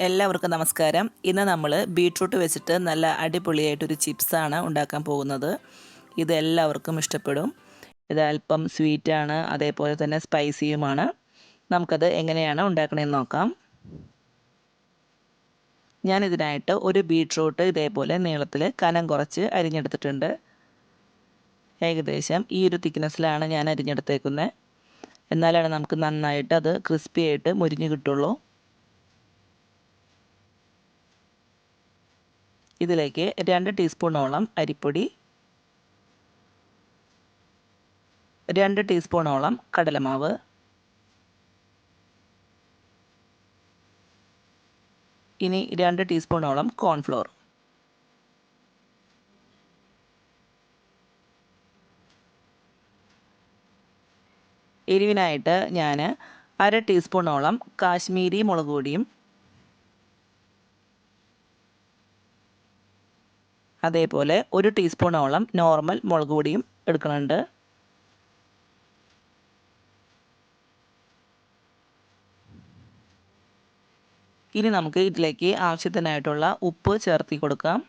എല്ലാവർക്കും നമസ്കാരം. ഇന്ന് നമ്മൾ ബീട്രൂട്ട് വെച്ചിട്ട് നല്ല അടിപൊളിയായിട്ടൊരു ചിപ്സാണ് ഉണ്ടാക്കാൻ പോകുന്നത്. ഇത് എല്ലാവർക്കും ഇഷ്ടപ്പെടും. ഇത് അല്പം സ്വീറ്റാണ്, അതേപോലെ തന്നെ സ്പൈസിയുമാണ്. നമുക്കത് എങ്ങനെയാണ് ഉണ്ടാക്കണമെന്ന് നോക്കാം. ഞാനിതിനായിട്ട് ഒരു ബീട്രൂട്ട് ഇതേപോലെ നീളത്തിൽ കനം കുറച്ച് അരിഞ്ഞെടുത്തിട്ടുണ്ട്. ഏകദേശം ഈ ഒരു തിക്നെസ്സിലാണ് ഞാൻ അരിഞ്ഞെടുത്തേക്കുന്നത്. എന്നാലാണ് നമുക്ക് നന്നായിട്ട് അത് ക്രിസ്പി ആയിട്ട് മുരിഞ്ഞ് കിട്ടുള്ളൂ. ഇതിലേക്ക് 2 ടീസ്പൂണോളം അരിപ്പൊടി, 2 ടീസ്പൂണോളം കടലമാവ്, ഇനി 2 ടീസ്പൂണോളം കോൺഫ്ലോർ. എരിവിനായിട്ട് ഞാൻ 1/2 ടീസ്പൂണോളം കാശ്മീരി മുളക് പൊടിയും അതേപോലെ 1 ടീസ്പൂണോളം നോർമൽ മുളക് പൊടിയും എടുക്കുന്നുണ്ട്. ഇനി നമുക്ക് ഇതിലേക്ക് ആവശ്യത്തിനായിട്ടുള്ള ഉപ്പ് ചേർത്തി കൊടുക്കാം.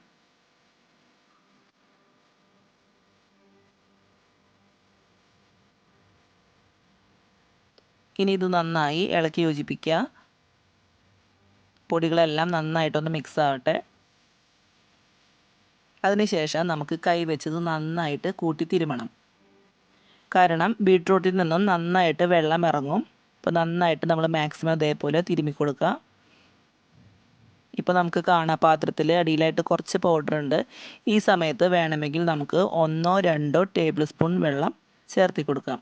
ഇനി ഇത് നന്നായി ഇളക്കി യോജിപ്പിക്കുക. പൊടികളെല്ലാം നന്നായിട്ടൊന്ന് മിക്സ് ആവട്ടെ. അതിനുശേഷം നമുക്ക് കൈ വെച്ചത് നന്നായിട്ട് കൂട്ടി തിരുമണം. കാരണം ബീട്രൂട്ടിൽ നിന്നും നന്നായിട്ട് വെള്ളം ഇറങ്ങും. അപ്പോൾ നന്നായിട്ട് നമ്മൾ മാക്സിമം ഇതേപോലെ തിരുമ്മി കൊടുക്കുക. ഇപ്പോൾ നമുക്ക് കാണാം പാത്രത്തിൽ അടിയിലായിട്ട് കുറച്ച് പൗഡർ ഉണ്ട്. ഈ സമയത്ത് വേണമെങ്കിൽ നമുക്ക് 1-2 ടേബിൾ സ്പൂൺ വെള്ളം ചേർത്തി കൊടുക്കാം.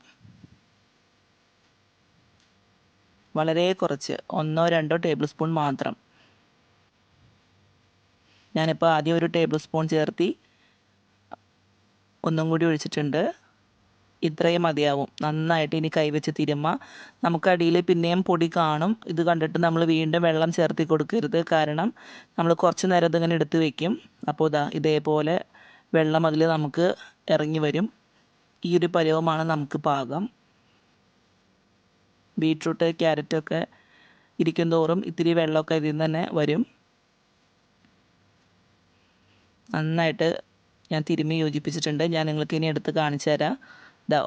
വളരെ കുറച്ച് 1-2 ടേബിൾ സ്പൂൺ മാത്രം. ഞാനിപ്പോൾ ആദ്യം 1 ടേബിൾ സ്പൂൺ ചേർത്തി, ഒന്നും കൂടി ഒഴിച്ചിട്ടുണ്ട്. ഇത്രയും മതിയാവും. നന്നായിട്ട് ഇനി കൈവച്ച് തിരുമ്മ. നമുക്കടിയിൽ പിന്നെയും പൊടി കാണും. ഇത് കണ്ടിട്ട് നമ്മൾ വീണ്ടും വെള്ളം ചേർത്തി കൊടുക്കരുത്. കാരണം നമ്മൾ കുറച്ച് നേരം ഇതിങ്ങനെ എടുത്ത് വയ്ക്കും. അപ്പോൾ ഇതേപോലെ വെള്ളം അതിൽ നമുക്ക് ഇറങ്ങി വരും. ഈ ഒരു പരുവമാണ് നമുക്ക് പാകം. ബീട്രൂട്ട് ക്യാരറ്റൊക്കെ ഇരിക്കും തോറും ഇത്തിരി വെള്ളമൊക്കെ ഇതിൽ നിന്ന് തന്നെ വരും. നന്നായിട്ട് ഞാൻ തിരുമ്മി യോജിപ്പിച്ചിട്ടുണ്ട്. ഞാൻ നിങ്ങൾക്ക് ഇനി എടുത്ത് കാണിച്ചു തരാം.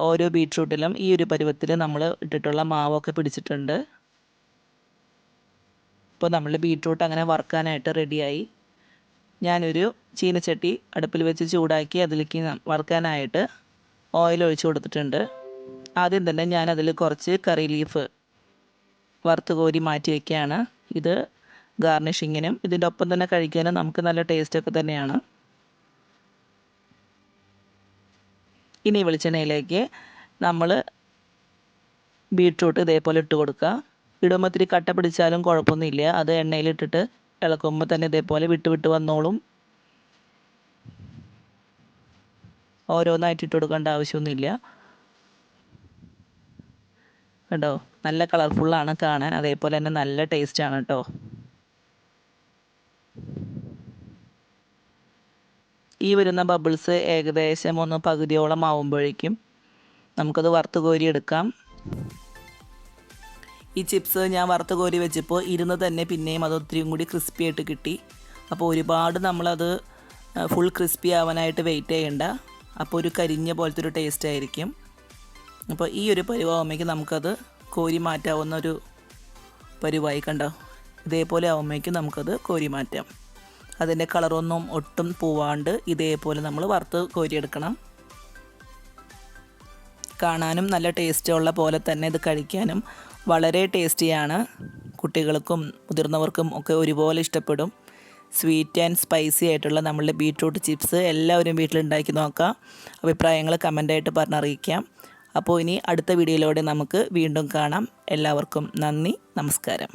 ഓരോ ബീട്രൂട്ടിലും ഈ ഒരു പരുവത്തിൽ നമ്മൾ ഇട്ടിട്ടുള്ള മാവൊക്കെ പിടിച്ചിട്ടുണ്ട്. ഇപ്പോൾ നമ്മൾ ബീട്രൂട്ട് അങ്ങനെ വറുക്കാനായിട്ട് റെഡിയായി. ഞാനൊരു ചീനച്ചട്ടി അടുപ്പിൽ വെച്ച് ചൂടാക്കി അതിലേക്ക് വറുക്കാനായിട്ട് ഓയിൽ ഒഴിച്ച് കൊടുത്തിട്ടുണ്ട്. ആദ്യം തന്നെ ഞാൻ അതിൽ കുറച്ച് കറി ലീഫ് വറുത്ത് കോരി മാറ്റി വയ്ക്കുകയാണ്. ഇത് ഗാർണിഷിങ്ങിനും ഇതിൻ്റെ ഒപ്പം തന്നെ കഴിക്കാനും നമുക്ക് നല്ല ടേസ്റ്റൊക്കെ തന്നെയാണ്. ഇനി വെളിച്ചെണ്ണയിലേക്ക് നമ്മൾ ബീട്രൂട്ട് ഇതേപോലെ ഇട്ട് കൊടുക്കുക. ഇടുമ്പോൾ ഇത്തിരി കട്ട പിടിച്ചാലും കുഴപ്പമൊന്നുമില്ല. അത് എണ്ണയിലിട്ടിട്ട് ഇളക്കുമ്പോൾ തന്നെ ഇതേപോലെ വിട്ട് വന്നോളും. ഓരോന്നായിട്ട് ഇട്ട് കൊടുക്കേണ്ട ആവശ്യമൊന്നുമില്ല. കേട്ടോ, നല്ല കളർഫുള്ളാണ് കാണാൻ, അതേപോലെ തന്നെ നല്ല ടേസ്റ്റാണ് കേട്ടോ. ഈ വരുന്ന ബബിൾസ് ഏകദേശം ഒന്ന് പകുതിയോളം ആവുമ്പോഴേക്കും നമുക്കത് വറുത്ത് കോരി എടുക്കാം. ഈ ചിപ്സ് ഞാൻ വറുത്ത് കോരി വെച്ചപ്പോൾ ഇരുന്ന് തന്നെ പിന്നെയും അത് ഒത്തിരിയും കൂടി ക്രിസ്പി ആയിട്ട് കിട്ടി. അപ്പോൾ ഒരുപാട് നമ്മളത് ഫുൾ ക്രിസ്പി ആവാനായിട്ട് വെയിറ്റ് ചെയ്യണ്ട. അപ്പോൾ ഒരു കരിഞ്ഞ പോലത്തെ ഒരു ടേസ്റ്റ് ആയിരിക്കും. അപ്പോൾ ഈ ഒരു പരുവാകുമ്പോഴേക്കും നമുക്കത് കോരി മാറ്റാവുന്ന ഒരു പരുവായി. കണ്ടോ, ഇതേപോലെ ആകുമ്പോഴേക്കും നമുക്കത് കോരി മാറ്റാം. അതിൻ്റെ കളറൊന്നും ഒട്ടും പോവാണ്ട് ഇതേപോലെ നമ്മൾ വറുത്ത് കോരിയെടുക്കണം. കാണാനും നല്ല ടേസ്റ്റുള്ള പോലെ തന്നെ ഇത് കഴിക്കാനും വളരെ ടേസ്റ്റിയാണ്. കുട്ടികൾക്കും മുതിർന്നവർക്കും ഒക്കെ ഒരുപോലെ ഇഷ്ടപ്പെടും. സ്വീറ്റ് ആൻഡ് സ്പൈസി ആയിട്ടുള്ള നമ്മളുടെ ബീട്രൂട്ട് ചിപ്സ് എല്ലാവരും വീട്ടിലുണ്ടാക്കി നോക്കാം. അഭിപ്രായങ്ങൾ കമൻ്റായിട്ട് പറഞ്ഞറിയിക്കാം. അപ്പോൾ ഇനി അടുത്ത വീഡിയോയിലൂടെ നമുക്ക് വീണ്ടും കാണാം. എല്ലാവർക്കും നന്ദി, നമസ്കാരം.